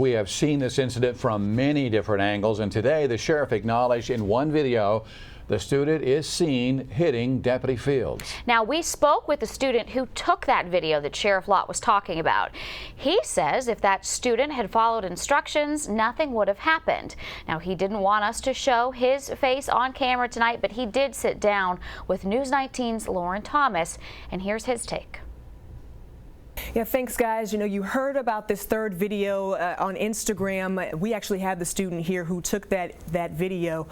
We have seen this incident from many different angles, and today the sheriff acknowledged in one video the student is seen hitting Deputy Fields. Now, we spoke with the student who took that video that Sheriff Lott was talking about. He says if that student had followed instructions, nothing would have happened. Now, he didn't want us to show his face on camera tonight, but he did sit down with News 19's Lauren Thomas, and here's his take. Yeah, thanks, guys. You know, you heard about this third video on Instagram. We actually have the student here who took that video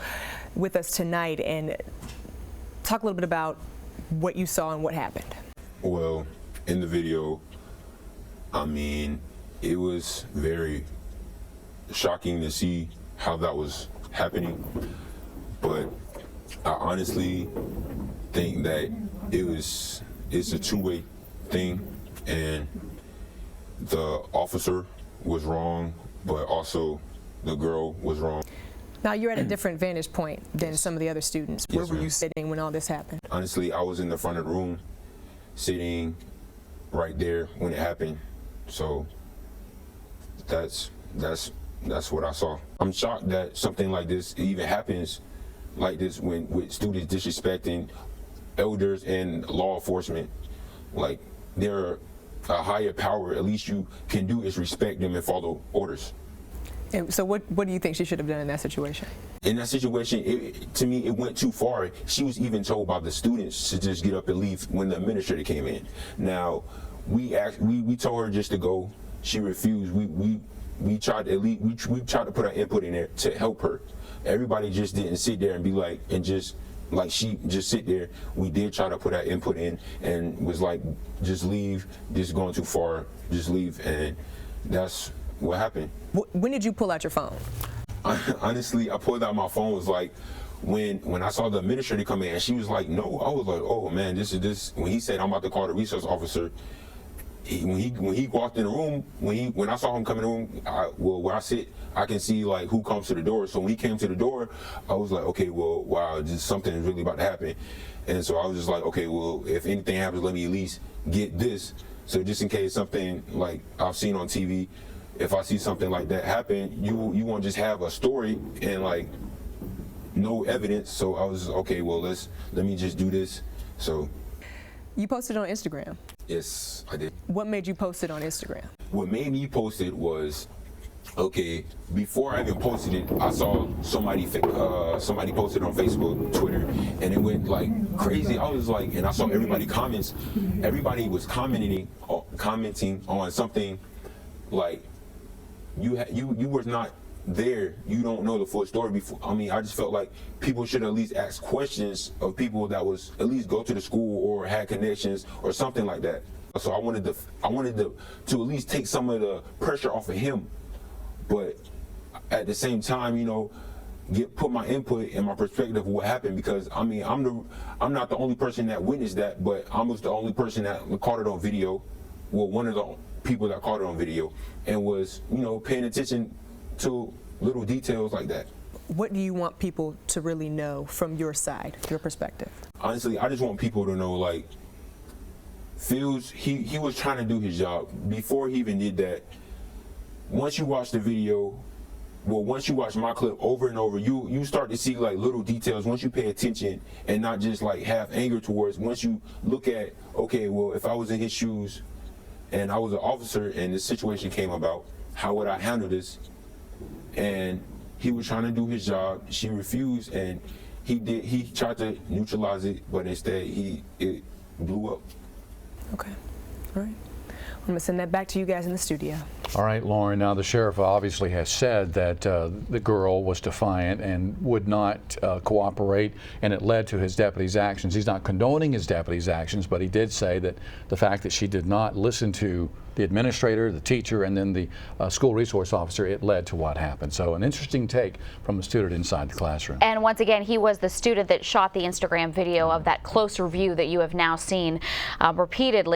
with us tonight, and talk a little bit about what you saw and what happened. Well, in the video, I mean, it was very shocking to see how that was happening, but I honestly think that it's a two-way thing. And the officer was wrong, but also the girl was wrong. Now, you're at a different vantage point than some of the other students. Where Yes, were you ma'am. sitting when all this happened? Honestly, I was in the front of the room, sitting right there when it happened. So that's what I saw. I'm shocked that something like this even happens like this with students disrespecting elders and law enforcement. Like, they're a higher power. At least you can do is respect them and follow orders. And so what do you think she should have done in that situation? In that situation, to me, it went too far. She was even told by the students to just get up and leave when the administrator came in. Now, we told her just to go. She refused. We tried to we tried to put our input in there to help her. Everybody just didn't sit there and be like, and just like she just sit there. We did try to put our input in and was like, just leave, this is going too far, just leave. And that's what happened. When did you pull out your phone? Honestly, I pulled out my phone was like when I saw the administrator come in and she was like, no. I was like, oh man, this is this. When he said I'm about to call the resource officer, when he walked in the room, when I saw him come in the room, where I sit, I can see like who comes to the door. So when he came to the door, I was like, okay, well, wow, just something is really about to happen. And so I was just like, okay, well, if anything happens, let me at least get this. So just in case something like I've seen on TV, if I see something like that happen, you won't just have a story and like no evidence. So I was okay, well, let me just do this. So You posted it on Instagram. yes, I did. What made you post it on Instagram? What made me post it was, okay, before I even posted it, I saw somebody posted on Facebook, Twitter, and it went like crazy. I was like, and I saw everybody comments. Everybody was commenting on something like you were not there. You don't know the full story before. I mean, I just felt like people should at least ask questions of people that was at least go to the school or had connections or something like that. So I wanted to at least take some of the pressure off of him, but at the same time, you know, put my input and my perspective of what happened, because I mean, I'm not the only person that witnessed that, but I was the only person that caught it on video. Well, one of the people that caught it on video and was, you know, paying attention to little details like that. What do you want people to really know from your side, your perspective? Honestly, I just want people to know, like, Fields, he was trying to do his job. Before he even did that, once you watch the video, well, once you watch my clip over and over, you start to see like little details once you pay attention and not just like have anger towards. Once you look at, okay, well, if I was in his shoes and I was an officer and this situation came about, how would I handle this? And he was trying to do his job. She refused, and he tried to neutralize it, but instead it blew up. Okay, all right. I'm gonna send that back to you guys in the studio. All right, Lauren, now the sheriff obviously has said that the girl was defiant and would not cooperate, and it led to his deputy's actions. He's not condoning his deputy's actions, but he did say that the fact that she did not listen to the administrator, the teacher, and then the school resource officer, it led to what happened. So an interesting take from a student inside the classroom. And once again, he was the student that shot the Instagram video of that closer view that you have now seen repeatedly.